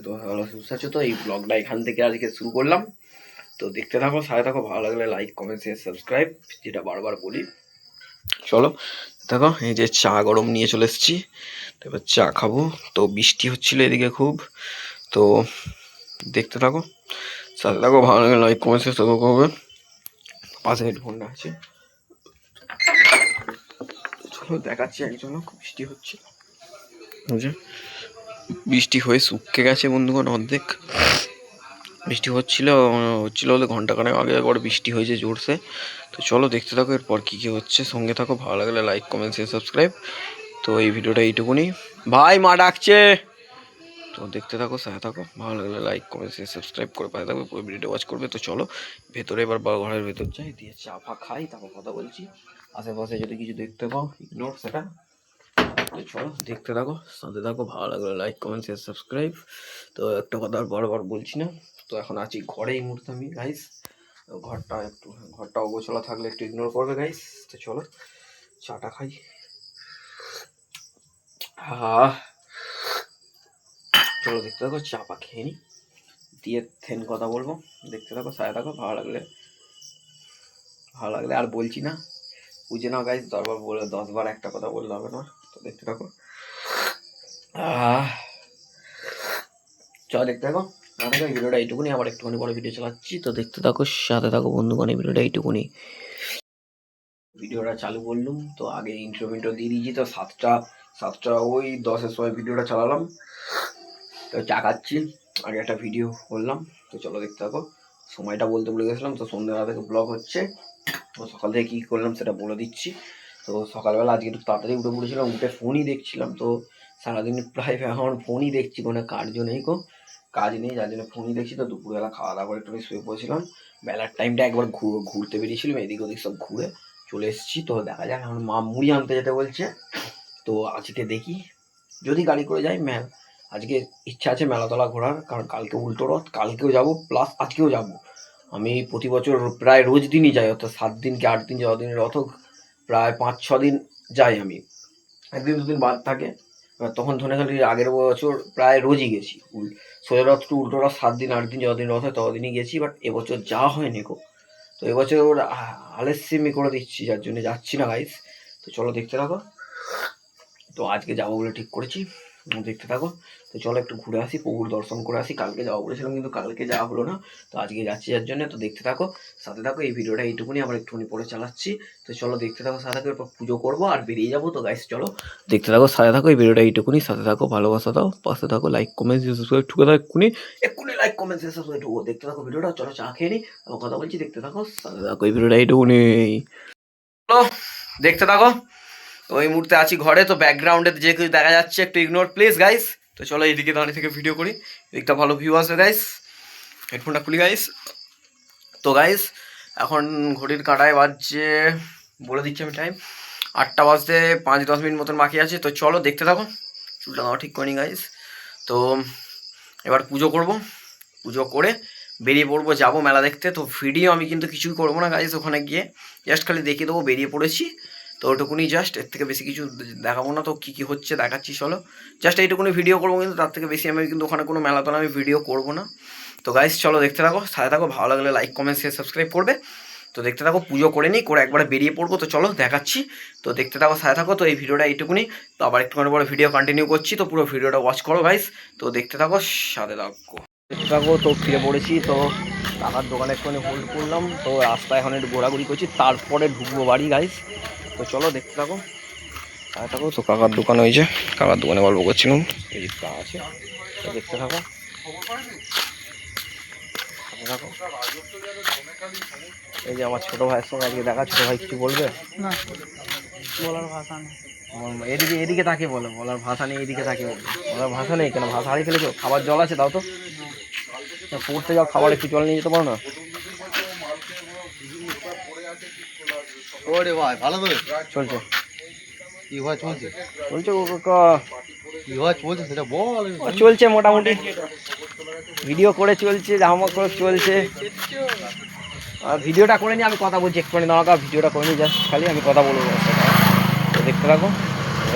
তো ভালো সুস্থ আছো তো? এই ব্লগটা এখান থেকে আজকে শুরু করলাম। তো দেখতে থাকো, সাথে থাকো, ভালো লাগলে লাইক কমেন্ট শেয়ার সাবস্ক্রাইব, যেটা বারবার বলি। চলো দেখো, এই যে চা গরম নিয়ে চলে এসেছি, তো এবার চা খাবো। তো বৃষ্টি হচ্ছিল এদিকে খুব, তো দেখতে থাকো, সাথে থাকো, ভালো লাগলে লাইক কমেন্ট শেয়ার সাবস্ক্রাইব করবে। পাশে হেডফোনটা আছে, চলো দেখাচ্ছি। একজন খুব বৃষ্টি হচ্ছে, বুঝে বৃষ্টি হয়ে শুকিয়ে গেছে বন্ধুগণ, অর্ধেক বৃষ্টি হচ্ছিল বলে ঘন্টাখানেক আগে একবার বৃষ্টি হয়েছে জোরসে। তো চলো দেখতে থাকো এরপর কী কী হচ্ছে, সঙ্গে থাকো, ভালো লাগলে লাইক কমেন্ট শেয়ার সাবস্ক্রাইব। তো এই ভিডিওটা এইটুকুনি, ভাই মা ডাকছে। তো দেখতে থাকো, সাথে থাকো, ভালো লাগলে লাইক কমেন্ট শেয়ার সাবস্ক্রাইব করে পাশে থাকবে, পুরো ভিডিওটা ওয়াচ করবে। তো চলো ভেতরে এবার ঘরের ভেতর যাই, দিয়ে চা ফা খাই, তারপর কথা বলছি। আশেপাশে যদি কিছু দেখতে পাও ইগনোর সেটা। তো চলো দেখতে থাকো, সাথে থাকো, ভালো লাগলে লাইক কমেন্ট শেয়ার সাবস্ক্রাইব। তো একটা কথা আর বারবার বলছি না, তো এখন আছি ঘরে এই মুহূর্তে আমি গাইস। ঘরটা অগোছালো থাকলে একটু ইগনোর করবে গাইস। তো চলো চাটা খাই। চলো দেখতে থাকো, চা পা খেয়ে নি, দিয়ে থেন কথা বলবো। দেখতে থাকো, সাথে থাকো, ভালো লাগলে আর বলছি না, বুঝে নাও গাইস। 10বার বলে 10বার একটা কথা বললে হবে না। তো দেখতে থাকো, চলো দেখতে থাকো, এই ভিডিওটা এইটুকুনি, আবার একটুখানি পরে ভিডিও চালাচ্ছি। তো দেখতে থাকো, সাথে থাকো বন্ধুগণ, এই ভিডিওটা এইটুকুনি। ভিডিওটা চালু করলুম, তো আগে ইন্ট্রো দিয়ে দিয়েছি। তো সাতটা ওই 10-এর সময় ভিডিওটা চালালাম। তো চা খাচ্ছি, আগে একটা ভিডিও করলাম। তো চলো দেখতে থাকো। সময়টা বলতে ভুলে গেছিলাম, তো সন্ধ্যেবেলা থেকে ব্লগ হচ্ছে। তো সকাল থেকে কী করলাম সেটা বলে দিচ্ছি। তো সকালবেলা আজকে একটু তাড়াতাড়ি উঠে পড়েছিলাম, উঠে ফোনই দেখছিলাম। তো সারাদিন প্রায় এখন ফোনই দেখছি, কোনো কাজ নেই, যার জন্য ফোনই দেখছি। তো দুপুরবেলা খাওয়া দাওয়া করে একটু শুয়ে পড়েছিলাম। বেলার টাইমটা একবার ঘুরতে বেরিয়েছিলাম, এদিক ওদিক সব ঘুরে চলে এসেছি। তো দেখা যাক, এখন মা মুড়ি আনতে যেতে বলছে। তো আজকে দেখি, যদি গাড়ি করে যাই আজকে ইচ্ছা আছে মেলাতলা ঘোরার, কারণ কালকে উল্টো রথ, কালকেও যাব প্লাস আজকেও যাব। আমি প্রতি বছর প্রায় রোজ দিনই যাই, অর্থাৎ 7 দিন কি 8 দিন যতদিন রথ হোক, প্রায় 5-6 দিন যাই আমি, 1 দিন 2 দিন বাদ থাকে। তখন ধনেখালি আগের বছর প্রায় রোজই গেছি। সোজা রথ টু উল্টো রথ 7 দিন 8 দিন যতদিন রথ হয় ততদিনই গেছি। বাট এবছর যাওয়া হয়নি গো। তো এবছর আলস্যেমি করে দিচ্ছি, যার জন্য যাচ্ছি না গাইস। তো চলো দেখতে থাকো। তো আজকে যাবো বলে ঠিক করেছি, দেখতে থাকো। তো চলো একটু ঘুরে আসি, প্রভুর দর্শন করে আসি। কালকে যাওয়া বলেছিলাম, কিন্তু কালকে যাওয়া হলো না। তো আজকে যাচ্ছি যার জন্য। তো দেখতে থাকো, সাথে থাকো, এই ভিডিওটা এইটুকুনি, আবার একটুখানি পরে চালাচ্ছি। তো চলো দেখতে থাকো, সাথে থাকো, এরপর পুজো করবো আর বেরিয়ে যাবো। তো গাইস চলো দেখতে থাকো, সাথে থাকো, এই ভিডিওটা এইটুকুনি, সাথে থাকো, ভালোবাসা দাও, পাশে থাকো, লাইক কমেন্ট সাবস্ক্রাইব ঠুকে থাকো, এক্ষুনি লাইক কমেন্ট সাবস্ক্রাইব ঠুকো। দেখতে থাকো ভিডিওটা, চলো চা খেয়ে নি, আমার কথা বলছি। দেখতে থাকো, সাথে থাকো, এই ভিডিওটা এইটুকুনি, চলো দেখতে থাকো। তো এই মুহূর্তে আছি ঘরে। তো ব্যাকগ্রাউন্ডে যে কিছু দেখা যাচ্ছে একটু ইগনোর প্লিজ গাইস। তো চলো এইদিকে দাঁড়িয়ে থেকে ভিডিও করি, এদিকটা ভালো ভিউ আসবে গাইস। হেডফোনটা খুলি গাইস। তো গাইস এখন ঘড়ির কাঁটায় বাজছে, বলে দিচ্ছি আমি টাইম, 8টা বাজতে 5-10 মিনিট মতন বাকি আছে। তো চলো দেখতে থাকো, চুলটা দাও ঠিক করিনি গাইস। তো এবার পুজো করব, পুজো করে বেরিয়ে পড়বো, যাবো মেলা দেখতে। তো ভিডিও আমি কিন্তু কিছুই করবো না গাইস, ওখানে গিয়ে জাস্ট খালি দেখিয়ে দেবো বেরিয়ে পড়েছি। তো ওটুকুনি জাস্ট, এর থেকে বেশি কিছু দেখাবো না। তো কী কী হচ্ছে দেখাচ্ছি, চলো জাস্ট এইটুকুনি ভিডিও করবো, কিন্তু তার থেকে বেশি আমি কিন্তু ওখানে কোনো মেলাতলা আমি ভিডিও করবো না। তো গাইস চলো দেখতে থাকো, সাথে থাকো, ভালো লাগলে লাইক কমেন্ট শেয়ার সাবস্ক্রাইব করবে। তো দেখতে থাকো, পুজো করে নিই, করে একবারে বেরিয়ে পড়বো। তো চলো দেখাচ্ছি, তো দেখতে থাকো, সাথে থাকো। তো এই ভিডিওটা এইটুকুনি, তো আবার একটুখানি পরে ভিডিও কন্টিনিউ করছি। তো পুরো ভিডিওটা ওয়াচ করো গাইস। তো দেখতে থাকো, সাথে থাকো, দেখতে থাকো। তো ফিরে পড়েছি, তো কাকার দোকানে একটুখানি হোল্ড করলাম। তো রাস্তায় এখন একটু ঘোরাঘুরি করছি, তারপরে ঢুকবো বাড়ি গাইস। তো চলো দেখতে থাকো, সাথে থাকো। তো কাকার দোকান, ওই যে কাকার দোকানে গল্প করছিলাম, এই যে আছে। তো দেখতে থাকো, এই যে আমার ছোট ভাইয়ের সঙ্গে আজকে দেখা। ছোট ভাই কিছু বলবে না, বলার ভাষা নেই। এদিকে তাকে বলো, বলার ভাষা নেই, এদিকে তাকে বলো, বলার ভাষা নেই কেন? ভাষা হারিয়ে ফেলেছো? খাবার জল আছে দাও তো, পড়তে যাও, খাবার একটু জল নিয়ে যেতে পারো না? ওরে ভাই ভালো তো চলছে, কি ভাই চলছে? চলছে ও কাকা, কি ভাই চলছে সেটা বল। চলছে মোটামুটি, ভিডিও করে চলছে, জামা করে চলছে। ভিডিওটা করে নিই, আমি কথা বলছি একটুখানি দাঁড়া। ভিডিওটা করে নিই জাস্ট, খালি আমি কথা বলবো। তো দেখতে থাকো,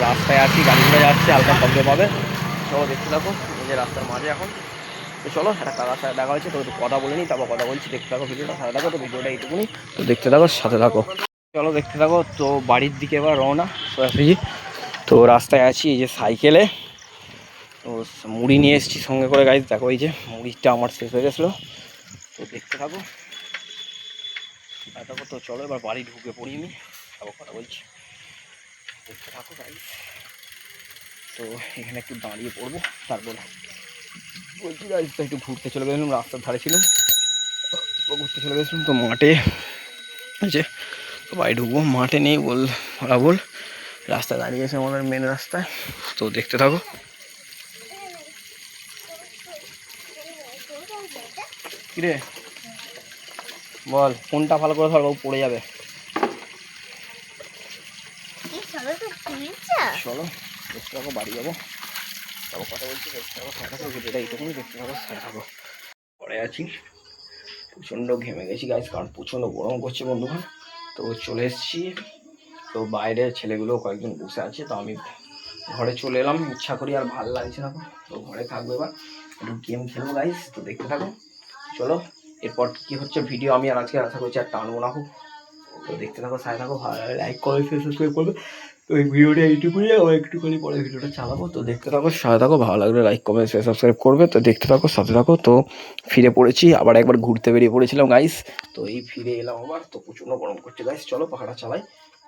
রাস্তায় আছি, গাড়িগুলো যাচ্ছে, হালকা শব্দ পাবে। চলো দেখতে থাকো। যে রাস্তার মাঝে এখন। তো চলো একটা কাকার সাথে দেখা হয়েছে, তো একটু কথা বলে নিই, তারপর কথা বলছি। দেখতে থাকো ভিডিওটা, সাথে থাকো। তো ভিডিওটা এইটুকুনি, তো দেখতে থাকো, সাথে থাকো। চলো দেখতে থাকো। তো বাড়ির দিকে এবার রওনা সোজাসুজি। তো রাস্তায় আছি এই যে সাইকেলে। তো মুড়ি নিয়ে এসেছি সঙ্গে করে গাইজ, দেখো এই যে মুড়িটা আমার শেষ হয়ে গেছিলো। তো দেখতে থাকো, দেখো। তো চলো এবার বাড়ি ঢুকে পড়ি আমি, তারপর কথা বলছি। দেখতে থাকো গাইজ। তো এখানে একটু দাঁড়িয়ে পড়বো, তারপর বলছি গাইজ তো একটু ঘুরতে চলে গেছিলাম, রাস্তার ধারে ছিলাম, ঘুরতে চলে গেছিলাম। তো মাঠে আছে, তো বাড়ি ঢুকবো, মাঠে নেই বল রাস্তায় দাঁড়িয়ে গেছে আমাদের মেন রাস্তায়। তো দেখতে থাকো। কিরে বল, ফোনটা ভালো করে ধর, বাবু পড়ে যাবে। চলো দেখতে থাকো, বাড়ি যাবো, তারপর কথা বলছি। দেখতে থাকো, সাথে থাকো, ভিডিওটা এইটুকুনি দেখতে থাকো, সাথে থাকো। পরে আছি, প্রচণ্ড ঘেমে গেছি গাইজ, কারণ প্রচণ্ড গরম করছে বন্ধুগণ। তো চলে এসেছি। তো বাইরে ছেলেগুলো কয়েকজন বসে আছে, তো আমি ঘরে চলে এলাম, ইচ্ছা করি আর ভালো লাগছে না। তো ঘরে থাকবো, এবার একটু গেম খেলবো গাইজ। তো দেখতে থাকো, চলো। এরপর কী হচ্ছে ভিডিও আমি আর আজকে আশা করছি আর টানবো না খুব। তো দেখতে থাকো, সাথে থাকো, ভালো লাগে লাইক করে সাবস্ক্রাইব করবে। তো এই ভিডিওটা এইটুকুনি, আবার একটুখানি পরে ভিডিওটা চালাবো। তো দেখতে থাকো, সাথে থাকো, ভালো লাগলে লাইক কমেন্ট শেয়ার সাবস্ক্রাইব করবে। তো দেখতে থাকো, সাথে থাকো। তো ফিরে পড়েছি, আবার একবার ঘুরতে বেরিয়ে পড়েছিলাম গাইস। তো এই ফিরে এলাম আবার। তো প্রচণ্ড গরম করছে গাইস, চলো পাখাটা চালাই।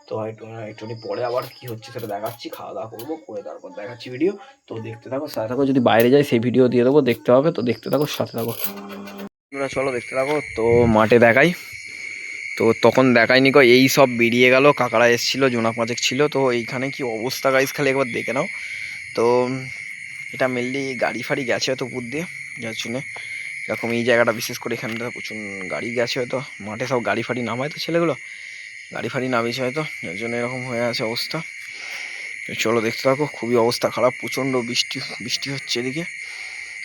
তো একটুখানি পরে আবার কি হচ্ছে সেটা দেখাচ্ছি, খাওয়া দাওয়া করবো, করে তারপর দেখাচ্ছি ভিডিও। তো দেখতে থাকো, সাথে থাকো। যদি বাইরে যাই সেই ভিডিও দিয়ে দেবো, দেখতে হবে। তো দেখতে থাকো, সাথে থাকো। চলো দেখতে থাকো। তো মাঠে দেখাই, তো তখন দেখায়নি কো, এই সব বেরিয়ে গেল, কাকারা এসেছিলো, জোনাক মাঝেক ছিল। তো এইখানে কি অবস্থা গাইস, খালি একবার দেখে নাও। তো এটা মেনলি গাড়ি ফাড়ি গেছে হয়তো উপর দিয়ে, যার জন্যে এরকম এই জায়গাটা বিশেষ করে এখানটা প্রচুর গাড়ি গেছে হয়তো, মাঠে সব গাড়ি ফাড়ি নামায় তো ছেলেগুলো, গাড়ি ফাড়ি নামিয়েছে হয়তো, যার জন্য এরকম হয়ে আছে অবস্থা। চলো দেখতে থাকো, খুবই অবস্থা খারাপ, প্রচণ্ড বৃষ্টি বৃষ্টি হচ্ছে এদিকে।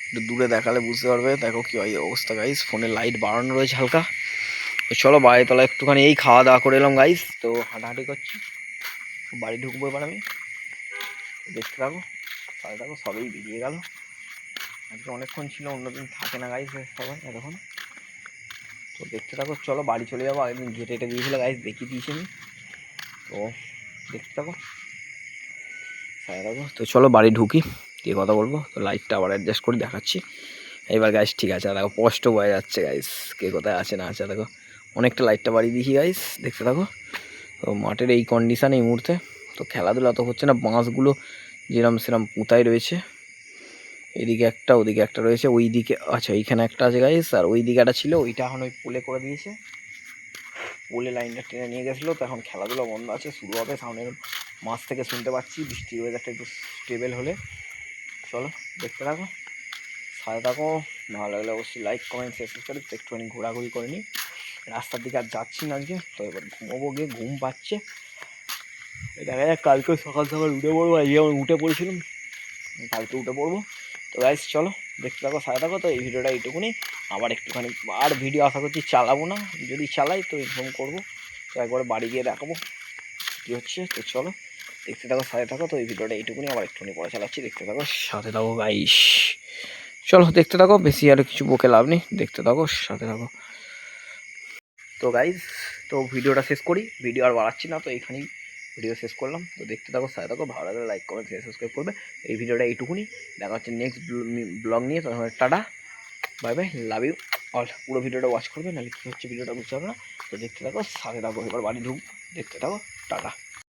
একটু দূরে দেখালে বুঝতে পারবে, দেখো কি অবস্থা গাইস। ফোনের লাইট বাড়ানো রয়েছে হালকা। তো চলো বাড়ি তলা একটুখানি এই খাওয়া দাওয়া করে এলাম গাইস। তো হাঁটাহাঁটি করছি, বাড়ি ঢুকবো এবার আমি। দেখতে থাকো, সাথে থাকো, সবই বেরিয়ে গেল। আজকে অনেকক্ষণ ছিল, অন্যদিন থাকে না গাইস সবাই এতক্ষণ। তো দেখতে থাকো, চলো বাড়ি চলে যাবো। আগের দিন ঘেটে টেটে দিয়েছিল গাইস, দেখিয়ে দিয়েছি আমি। তো দেখতে থাকো, সাথে থাকো। তো চলো বাড়ি ঢুকি, দিয়ে কথা বলবো। তো লাইটটা আবার অ্যাডজাস্ট করে দেখাচ্ছি এইবার গাইস, ঠিক আছে। দেখো স্পষ্ট বোঝা যাচ্ছে গাইস কে কোথায় আছে না আছে। দেখো অনেকটা লাইটটা বাড়িয়ে দিয়েছি গাইস, দেখতে থাকো। তো মাঠের এই কন্ডিশান এই মুহূর্তে। তো খেলাধুলা তো হচ্ছে না, বাঁশগুলো যেরম সেরম পুঁতাই রয়েছে, এদিকে একটা ওদিকে একটা রয়েছে, ওই দিকে আচ্ছা এইখানে একটা আছে গাইস, আর ওই দিকে একটা ছিল, ওইটা এখন ওই পোলে করে দিয়েছে, পোলে লাইনটা টেনে নিয়ে গেছিলো। তো এখন খেলাধুলা বন্ধ আছে, শুরু হবে সামনের মাস থেকে শুনতে পাচ্ছি, বৃষ্টির ওয়েদারটা একটু স্টেবেল হলে। চলো দেখতে থাকো, সাথে থাকো। ভালো লাগলে অবশ্যই লাইক কমেন্ট শেয়ার সাবস্ক্রাইব। একটুখানি ঘোরাঘুরি করে নিই, রাস্তার দিকে আর যাচ্ছি না আজকে। তো এবার ঘুমোবো, গিয়ে ঘুম পাচ্ছে, দেখা যাক কালকে সকাল সকাল উঠে পড়বো। আজকে আমি উঠে পড়েছিলাম, কালকে উঠে পড়বো। তো গাইস চলো দেখতে থাকো, সাথে থাকো। তো এই ভিডিওটা এইটুকুনি, আবার একটুখানি আর ভিডিও আশা করছি চালাবো না, যদি চালাই তো ইনফর্ম করবো। তো একবারে বাড়ি গিয়ে দেখাবো কী হচ্ছে। তো চলো দেখতে থাকো, সাথে থাকো। তো এই ভিডিওটা এইটুকুনি, আবার একটুখানি পরে চালাচ্ছি, দেখতে থাকো, সাথে থাকো গাইস। চলো দেখতে থাকো, বেশি আর কিছু বকে লাভ নেই, দেখতে থাকো, সাথে থাকো। তো গাইজ, তো ভিডিওটা শেষ করি, ভিডিও আর বাড়াচ্ছি না। তো এইখানেই ভিডিও শেষ করলাম। তো দেখতে থাকো, সাথে থাকো, ভালো লাগলে লাইক কমেন্ট শেয়ার সাবস্ক্রাইব করবে। এই ভিডিওটা এইটুকুনি, দেখা হচ্ছে নেক্সট ব্লগ নিয়ে। তো tata, bye bye, love you all. পুরো ভিডিওটা ওয়াচ করবে, নাহলে কী হচ্ছে ভিডিওটা বুঝতে পারবে না। তো দেখতে থাকো, সাথে থাকো, এবার বাড়ি ঢুক, দেখতে থাকো, টাটা।